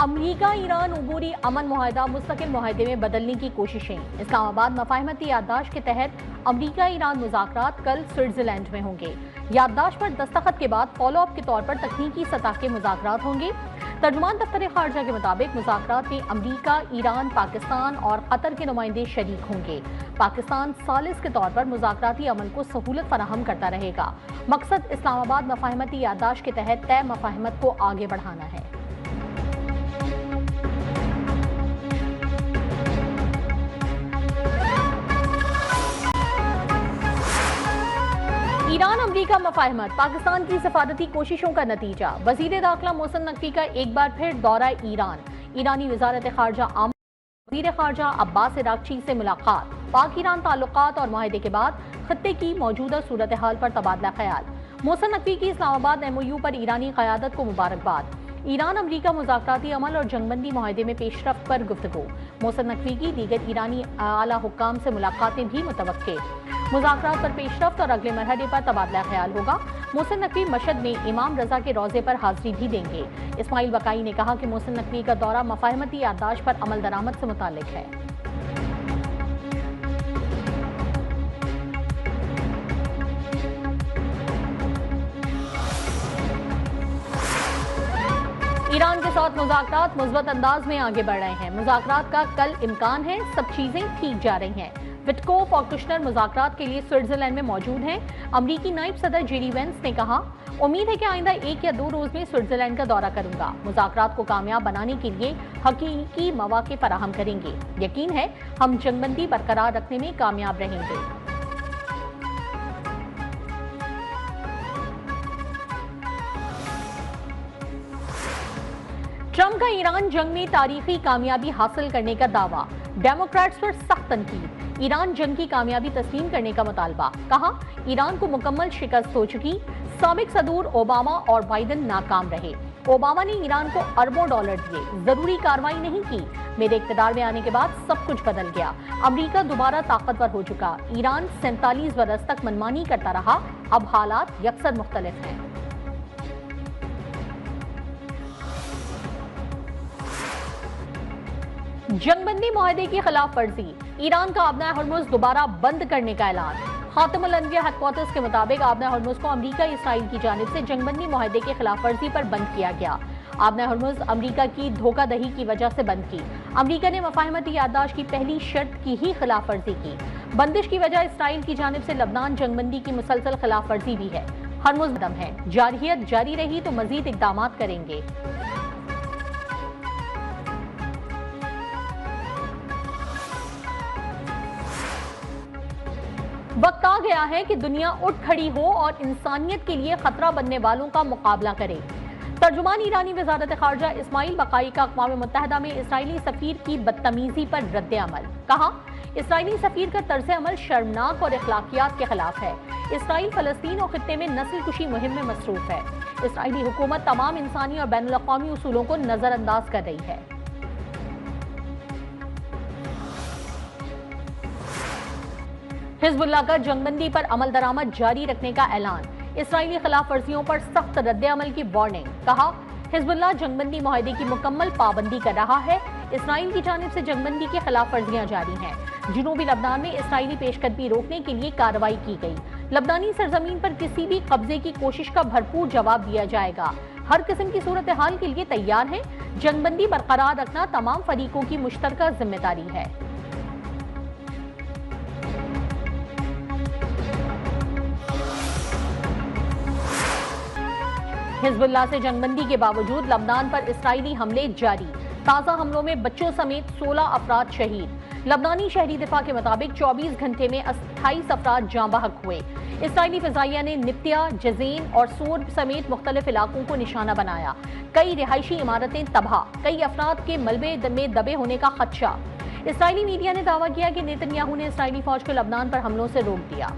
امریکہ ایران عبوری امن معاہدہ مستقل معاہدے میں بدلنے کی کوششیں۔ اسلام آباد مفاہمتی یادداشت کے تحت امریکہ ایران مذاکرات کل سوئٹزرلینڈ میں ہوں گے۔ یادداشت پر دستخط کے بعد فالو اپ کے طور پر تکنیکی سطح کے مذاکرات ہوں گے۔ ترجمان دفتر خارجہ کے مطابق مذاکرات میں امریکہ، ایران، پاکستان اور قطر کے نمائندے شریک ہوں گے۔ پاکستان ثالث کے طور پر مذاکراتی عمل کو سہولت فراہم کرتا رہے گا۔ مقصد اسلام آباد مفاہمتی یادداشت کے تحت طے مفاہمت کو آگے بڑھانا ہے۔ ایران امریکہ مفاہمت، پاکستان کی سفارتی کوششوں کا نتیجہ۔ وزیر داخلہ محسن نقوی کا ایک بار پھر دورہ ایران۔ ایرانی وزارت خارجہ وزیر خارجہ عباس عراقچی سے ملاقات۔ پاک ایران تعلقات اور معاہدے کے بعد خطے کی موجودہ صورتحال پر تبادلہ خیال۔ محسن نقوی کی اسلام آباد ایم او یو پر ایرانی قیادت کو مبارکباد۔ ایران امریکہ مذاکراتی عمل اور جنگ بندی معاہدے میں پیش رفت پر گفتگو۔ محسن نقوی کی دیگر ایرانی اعلیٰ حکام سے ملاقاتیں بھی متوقع۔ مذاکرات پر پیش رفت اور اگلے مرحلے پر تبادلہ خیال ہوگا۔ محسن نقوی مشہد میں امام رضا کے روضے پر حاضری بھی دیں گے۔ اسماعیل بقائی نے کہا کہ محسن نقوی کا دورہ مفاہمتی یادداشت پر عمل درآمد سے متعلق ہے۔ ایران کے ساتھ مذاکرات مثبت انداز میں آگے بڑھ رہے ہیں۔ مذاکرات کا کل امکان ہے، سب چیزیں ٹھیک جا رہی ہیں۔ وٹکوف اور کشنر مذاکرات کے لیے سوئٹزرلینڈ میں موجود ہیں۔ امریکی نائب صدر جے ڈی وینس نے کہا، امید ہے کہ آئندہ 1 یا 2 روز میں سوئٹزرلینڈ کا دورہ کروں گا۔ مذاکرات کو کامیاب بنانے کے لیے حقیقی مواقع فراہم کریں گے۔ یقین ہے ہم جنگ بندی برقرار رکھنے میں کامیاب رہیں گے۔ ٹرمپ کا ایران جنگ میں تاریخی کامیابی حاصل کرنے کا دعویٰ۔ ڈیموکریٹس پر سخت تنقید۔ ایران جنگ کی کامیابی تسلیم کرنے کا مطالبہ۔ کہا، ایران کو مکمل شکست ہو چکی۔ سابق صدور اوباما اور بائیڈن ناکام رہے۔ اوباما نے ایران کو اربوں ڈالر دیے، ضروری کارروائی نہیں کی۔ میرے اقتدار میں آنے کے بعد سب کچھ بدل گیا۔ امریکہ دوبارہ طاقتور ہو چکا۔ ایران 47 برس تک منمانی کرتا رہا، اب حالات یکسر مختلف ہیں۔ جنگ بندی معاہدے کی خلاف ورزی۔ ایران کا آبنہ ہرمز دوبارہ بند کرنے کا اعلان۔ خاتم الانبیاء ہیڈ کوارٹرز کے مطابق آبنہ ہرمز کو امریکہ اسرائیل کی جانب سے جنگ بندی معاہدے کی خلاف ورزی پر بند کیا گیا۔ آبنہ ہرمز امریکہ کی دھوکہ دہی کی وجہ سے بند کی۔ امریکہ نے مفاہمتی یادداشت کی پہلی شرط کی ہی خلاف ورزی کی۔ بندش کی وجہ اسرائیل کی جانب سے لبنان جنگ بندی کی مسلسل خلاف ورزی بھی ہے۔ ہرمز دم ہے، جارحیت جاری رہی تو مزید اقدامات کریں گے۔ وقت آ گیا ہے کہ دنیا اٹھ کھڑی ہو اور انسانیت کے لیے خطرہ بننے والوں کا مقابلہ کرے۔ ترجمان ایرانی وزارت خارجہ اسماعیل بقائی کا اقوام متحدہ میں اسرائیلی سفیر کی بدتمیزی پر رد عمل۔ کہا، اسرائیلی سفیر کا طرز عمل شرمناک اور اخلاقیات کے خلاف ہے۔ اسرائیل فلسطین اور خطے میں نسل کشی مہم میں مصروف ہے۔ اسرائیلی حکومت تمام انسانی اور بین الاقوامی اصولوں کو نظر انداز کر رہی ہے۔ حزب اللہ کا جنگ بندی پر عمل درآمد جاری رکھنے کا اعلان۔ اسرائیلی خلاف ورزیوں پر سخت رد عمل کی وارننگ۔ کہا، حزب اللہ جنگ بندی معاہدے کی مکمل پابندی کر رہا ہے۔ اسرائیل کی جانب سے جنگ بندی کی خلاف ورزیاں جاری ہیں۔ جنوبی لبنان میں اسرائیلی پیش قدمی روکنے کے لیے کارروائی کی گئی۔ لبنانی سرزمین پر کسی بھی قبضے کی کوشش کا بھرپور جواب دیا جائے گا۔ ہر قسم کی صورتحال کے لیے تیار ہیں۔ جنگ بندی برقرار رکھنا تمام فریقوں کی مشترکہ ذمہ داری ہے۔ حزب اللہ سے جنگ بندی کے باوجود لبنان پر اسرائیلی حملے جاری۔ تازہ حملوں میں بچوں سمیت 16 افراد شہید۔ لبنانی شہری دفاع کے مطابق 24 گھنٹے میں 28 افراد جاں بحق ہوئے۔ اسرائیلی فضائیہ نے نبتیا، جزین اور سور سمیت مختلف علاقوں کو نشانہ بنایا۔ کئی رہائشی عمارتیں تباہ، کئی افراد کے ملبے میں دبے ہونے کا خدشہ۔ اسرائیلی میڈیا نے دعویٰ کیا کہ نیتن یاہو نے اسرائیلی فوج کو لبنان پر حملوں سے روک دیا۔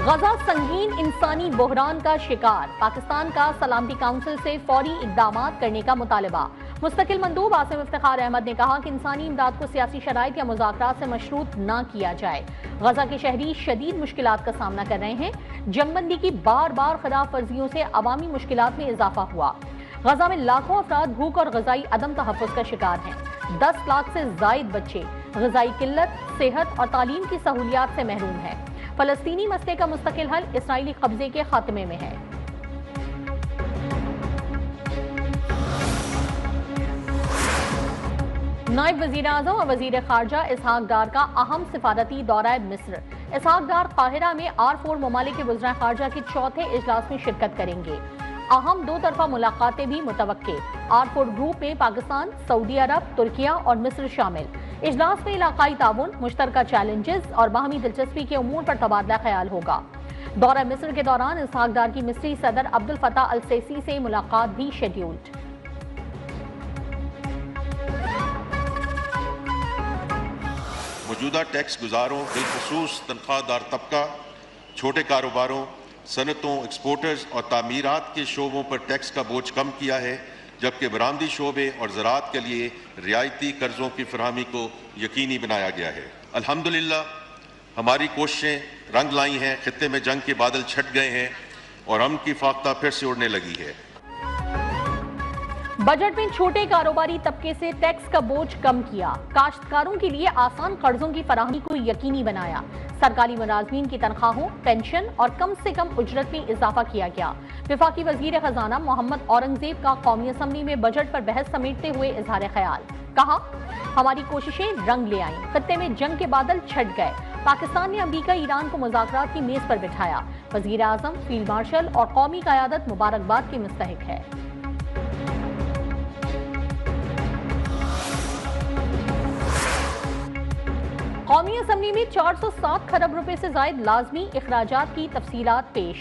غزہ سنگین انسانی بحران کا شکار۔ پاکستان کا سلامتی کونسل سے فوری اقدامات کرنے کا مطالبہ۔ مستقل مندوب عاصم افتخار احمد نے کہا کہ انسانی امداد کو سیاسی شرائط یا مذاکرات سے مشروط نہ کیا جائے۔ غزہ کے شہری شدید مشکلات کا سامنا کر رہے ہیں۔ جنگ بندی کی بار بار خلاف ورزیوں سے عوامی مشکلات میں اضافہ ہوا۔ غزہ میں لاکھوں افراد بھوک اور غذائی عدم تحفظ کا شکار ہیں۔ 10 لاکھ سے زائد بچے غذائی قلت، صحت اور تعلیم کی سہولیات سے محروم ہیں۔ فلسطینی مسئلے کا مستقل حل اسرائیلی قبضے کے خاتمے میں ہے۔ نائب وزیر اعظم اور وزیر خارجہ اسحاق ڈار کا اہم سفارتی دورہ مصر۔ اسحاق ڈار قاہرہ میں R4 ممالک کے وزراء خارجہ کے چوتھے اجلاس میں شرکت کریں گے۔ اہم دو طرفہ ملاقاتیں بھی متوقع۔ R4 گروپ میں پاکستان، سعودی عرب، ترکیہ اور مصر شامل۔ اجلاس میں علاقائی تعاون، مشترکہ چیلنجز اور باہمی دلچسپی کے امور پر تبادلہ خیال ہوگا۔ دورہ مصر کے دوران اسحاق ڈار کی مصری صدر عبد الفتاح السیسی سے ملاقات بھی شیڈیولڈ۔ موجودہ ٹیکس گزاروں بالخصوص تنخواہ دار طبقہ، چھوٹے کاروباروں، صنعتوں، ایکسپورٹرز اور تعمیرات کے شعبوں پر ٹیکس کا بوجھ کم کیا ہے، جبکہ برآمدی شعبے اور زراعت کے لیے رعایتی قرضوں کی فراہمی کو یقینی بنایا گیا ہے۔ الحمدللہ ہماری کوششیں رنگ لائی ہیں، خطے میں جنگ کے بادل چھٹ گئے ہیں اور امن کی فاختہ پھر سے اڑنے لگی ہے۔ بجٹ میں چھوٹے کاروباری طبقے سے ٹیکس کا بوجھ کم کیا، کاشتکاروں کے لیے آسان قرضوں کی فراہمی کو یقینی بنایا، سرکاری ملازمین کی تنخواہوں، پینشن اور کم سے کم اجرت میں اضافہ کیا گیا۔ وفاقی وزیر خزانہ محمد اورنگزیب کا قومی اسمبلی میں بجٹ پر بحث سمیٹتے ہوئے اظہار خیال، کہا ہماری کوششیں رنگ لے آئیں، خطے میں جنگ کے بادل چھٹ گئے، پاکستان نے امریکہ ایران کو مذاکرات کی میز پر بٹھایا، وزیر اعظم، فیلڈ مارشل اور قومی قیادت مبارکباد کی مستحق ہے۔ قومی اسمبلی میں 407 کھرب روپے سے زائد لازمی اخراجات کی تفصیلات پیش۔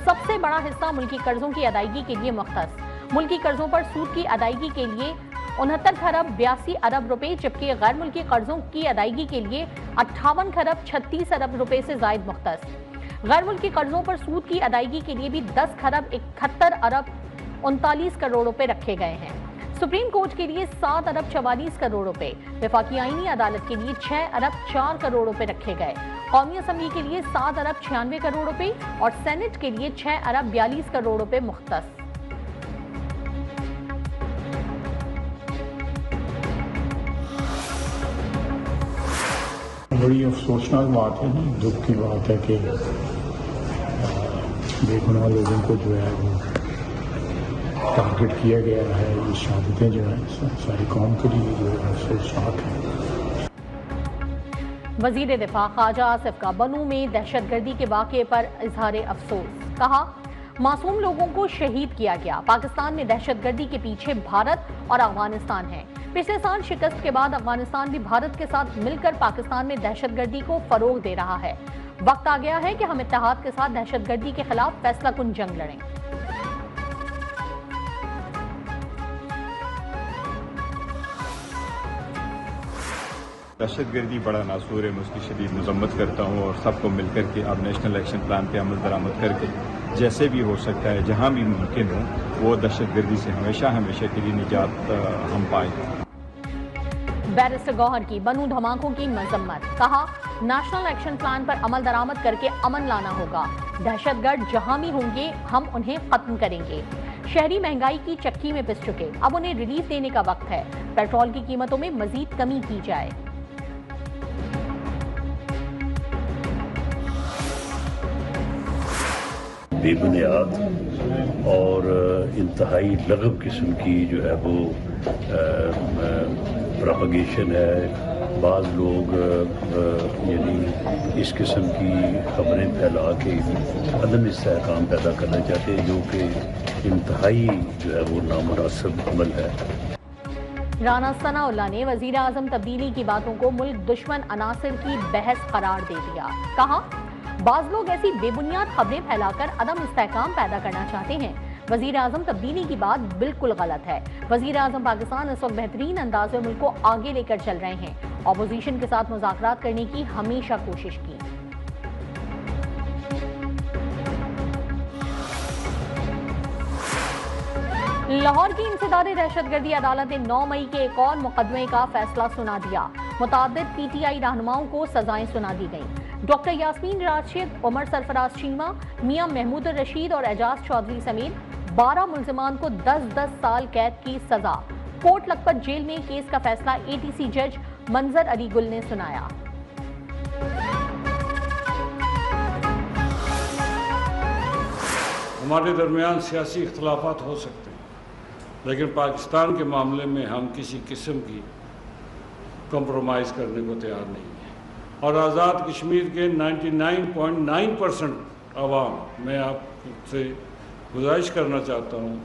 سب سے بڑا حصہ ملکی قرضوں کی ادائیگی کے لیے مختص۔ ملکی قرضوں پر سود کی ادائیگی کے لیے 69 کھرب 82 ارب روپے، جبکہ غیر ملکی قرضوں کی ادائیگی کے لیے 58 کھرب 36 ارب روپے سے زائد مختص۔ غیر ملکی قرضوں پر سود کی ادائیگی کے لیے بھی 10 کھرب 71 ارب 39 کروڑ روپے رکھے گئے ہیں۔ سپریم کورٹ کے لیے 7 ارب 44 کروڑ روپے، وفاقی آئینی عدالت کے لیے 6 ارب 4 کروڑ روپے رکھے گئے، قومی اسمبلی کے لیے 7 ارب 96 کروڑ روپے اور سینٹ کے لیے 6 ارب 42 کروڑ روپے مختص۔ بڑی افسوسناک بات ہے، دکھ کی بات ہے کہ بے گناہ لوگوں کو جو ہے وہ ٹارگٹ کیا گیا ہے۔ یہ شہادتیں جو ہیں ساری قوم کے لیے جو ہے افسوسناک ہیں۔ وزیر دفاع خواجہ آصف کا بنوں میں دہشت گردی کے واقعے پر اظہار افسوس، کہا معصوم لوگوں کو شہید کیا گیا، پاکستان میں دہشت گردی کے پیچھے بھارت اور افغانستان ہے۔ پچھلے سال شکست کے بعد افغانستان بھی بھارت کے ساتھ مل کر پاکستان میں دہشت گردی کو فروغ دے رہا ہے۔ وقت آ گیا ہے کہ ہم اتحاد کے ساتھ دہشت گردی کے خلاف فیصلہ کن جنگ لڑیں۔ دہشت گردی بڑا ناسور ہے، میں اس کی شدید مذمت کرتا ہوں اور سب کو مل کر کے اب نیشنل ایکشن پلان پہ عمل درآمد کر کے جیسے بھی ہو سکتا ہے، جہاں بھی ممکن ہو، وہ دہشت گردی سے ہمیشہ کے لیے نجات ہم پائیں۔ بیرسٹر گوہر کی بنوں دھماکوں کی مذمت، کہا نیشنل ایکشن پلان پر عمل درآمد کر کے امن لانا ہوگا، دہشت گرد جہاں بھی ہوں گے ہم انہیں ختم کریں گے۔ شہری مہنگائی کی چکی میں پس چکے، اب انہیں ریلیف دینے کا وقت ہے، پیٹرول کی قیمتوں میں مزید کمی کی جائے۔ بے بنیاد اور انتہائی لغو قسم کی جو ہے وہ پروپیگیشن ہے۔ بعض لوگ یعنی اس قسم کی خبریں پھیلا کے عدم استحکام پیدا کرنا چاہتے ہیں، جو کہ انتہائی جو ہے وہ نامناسب عمل ہے۔ رانا ثناء اللہ نے وزیر اعظم تبدیلی کی باتوں کو ملک دشمن عناصر کی بحث قرار دے دیا، کہا بعض لوگ ایسی بے بنیاد خبریں پھیلا کر عدم استحکام پیدا کرنا چاہتے ہیں، وزیر اعظم تبدیلی کی بات بالکل غلط ہے۔ وزیر اعظم پاکستان اس وقت بہترین انداز میں ملک کو آگے لے کر چل رہے ہیں، اپوزیشن کے ساتھ مذاکرات کرنے کی ہمیشہ کوشش کی۔ لاہور کی انسداد دہشت گردی عدالت نے 9 مئی کے ایک اور مقدمے کا فیصلہ سنا دیا، متعدد پی ٹی آئی رہنماؤں کو سزائیں سنا دی گئیں۔ ڈاکٹر یاسمین راشد، عمر سرفراز چیمہ، میاں محمود الرشید اور اعجاز چودھری سمیت 12 ملزمان کو 10 سال قید کی سزا۔ کوٹ لکھپت جیل میں کیس کا فیصلہ ATC جج منظر علی گل نے سنایا۔ ہمارے درمیان سیاسی اختلافات ہو سکتے ہیں، لیکن پاکستان کے معاملے میں ہم کسی قسم کی کمپرومائز کرنے کو تیار نہیں ہیں، اور آزاد کشمیر کے 99.9% عوام، میں آپ سے گزارش کرنا چاہتا ہوں،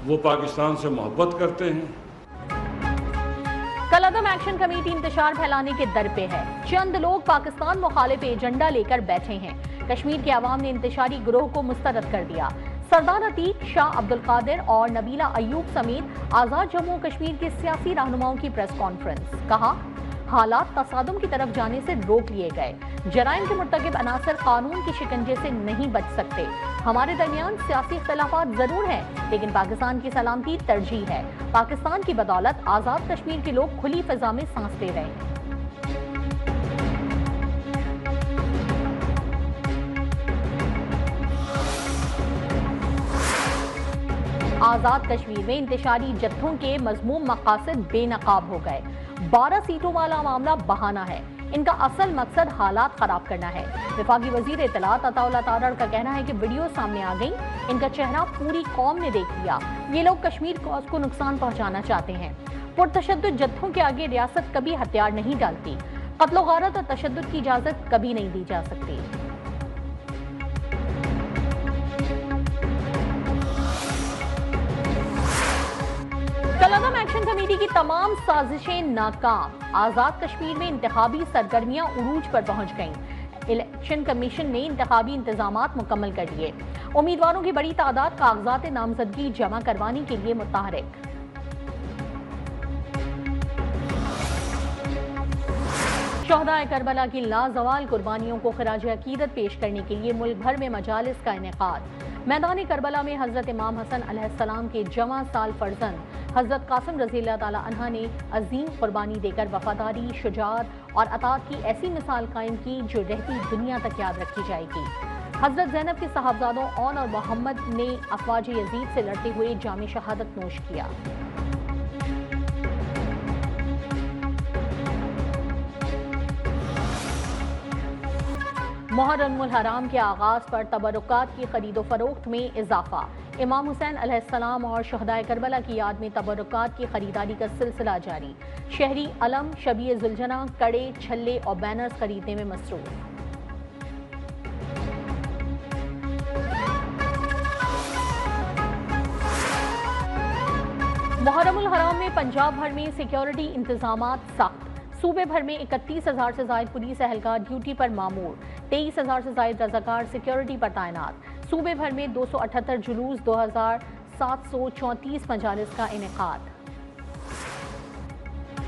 وہ پاکستان سے محبت کرتے ہیں۔ کالعدم ایکشن کمیٹی انتشار پھیلانے کے در پہ ہے۔ چند لوگ پاکستان مخالف ایجنڈا لے کر بیٹھے ہیں۔ کشمیر کے عوام نے انتشاری گروہ کو مسترد کر دیا۔ سردار عتیق، شاہ عبدالقادر اور نبیلہ ایوب سمیت آزاد جموں و کشمیر کے سیاسی رہنماؤں کی پریس کانفرنس۔ کہا، حالات تصادم کی طرف جانے سے روک لیے گئے۔ جرائم کے مرتکب عناصر قانون کے شکنجے سے نہیں بچ سکتے۔ ہمارے درمیان سیاسی اختلافات ضرور ہیں، لیکن پاکستان کی سلامتی ترجیح ہے۔ پاکستان کی بدولت آزاد کشمیر کے لوگ کھلی فضا میں سانس لے رہے ہیں۔ آزاد کشمیر میں انتشاری جتھوں کے مذموم مقاصد بے نقاب ہو گئے۔ 12 سیٹوں والا معاملہ بہانہ ہے، ان کا اصل مقصد حالات خراب کرنا ہے۔ وفاقی وزیر اطلاعات عطا اللہ تارڑ کا کہنا ہے کہ ویڈیو سامنے آ گئی، ان کا چہرہ پوری قوم نے دیکھ لیا۔ یہ لوگ کشمیر کاز کو نقصان پہنچانا چاہتے ہیں۔ پرتشدد جتھوں کے آگے ریاست کبھی ہتھیار نہیں ڈالتی۔ قتل و غارت اور تشدد کی اجازت کبھی نہیں دی جا سکتی۔ کالعدم ایکشن کمیٹی کی تمام سازشیں ناکام۔ آزاد کشمیر میں انتخابی سرگرمیاں عروج پر پہنچ گئیں۔ الیکشن کمیشن نے انتخابی انتظامات مکمل کر لیے۔ امیدواروں کی بڑی تعداد کاغذات نامزدگی جمع کروانے کے لیے متحرک۔ شہدائے کربلا کی لازوال قربانیوں کو خراج عقیدت پیش کرنے کے لیے ملک بھر میں مجالس کا انعقاد۔ میدان کربلا میں حضرت امام حسن علیہ السلام کے جواں سال فرزند حضرت قاسم رضی اللہ تعالی عنہ نے عظیم قربانی دے کر وفاداری، شجاعت اور اطاعت کی ایسی مثال قائم کی جو رہتی دنیا تک یاد رکھی جائے گی۔ حضرت زینب کے صاحبزادوں اون اور محمد نے افواج یزید سے لڑتے ہوئے جام شہادت نوش کیا۔ محرم الحرام کے آغاز پر تبرکات کی خرید و فروخت میں اضافہ۔ امام حسین علیہ السلام اور شہدائے کربلا کی یاد میں تبرکات کی خریداری کا سلسلہ جاری۔ شہری علم، شبیہ ذوالجناح، کڑے، چھلے اور بینرز خریدنے میں مصروف۔ محرم الحرام میں پنجاب بھر میں سیکیورٹی انتظامات سخت۔ صوبے بھر میں 31,000 سے زائد پولیس اہلکار ڈیوٹی پر مامور، 23,000 سے زائد رضاکار سیکیورٹی پر تعینات۔ صوبے بھر میں 278 جلوس، 2,734 مجالس کا انعقاد۔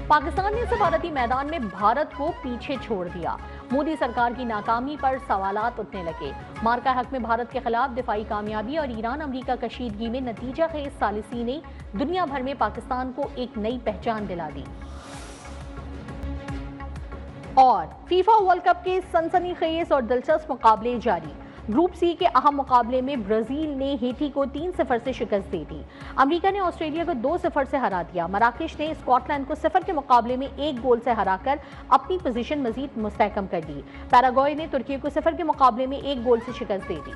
پاکستان نے سفارتی میدان میں بھارت کو پیچھے چھوڑ دیا۔ مودی سرکار کی ناکامی پر سوالات اٹھنے لگے۔ مارکا حق میں بھارت کے خلاف دفاعی کامیابی اور ایران امریکہ کشیدگی میں نتیجہ خیز ثالثی نے دنیا بھر میں پاکستان کو ایک نئی پہچان دلا دی۔ اور فیفا ورلڈ کپ کے سنسنی خیز اور دلچسپ مقابلے جاری۔ گروپ سی کے اہم مقابلے میں برازیل نے ہیٹی کو 3-0 سے شکست دے دی۔ امریکہ نے آسٹریلیا کو 2-0 سے ہرا دیا۔ مراکش نے اسکاٹ لینڈ کو 0 کے مقابلے میں 1 گول سے ہرا کر اپنی پوزیشن مزید مستحکم کر دی۔ پیراگوئے نے ترکی کو 0 کے مقابلے میں 1 گول سے شکست دے دی۔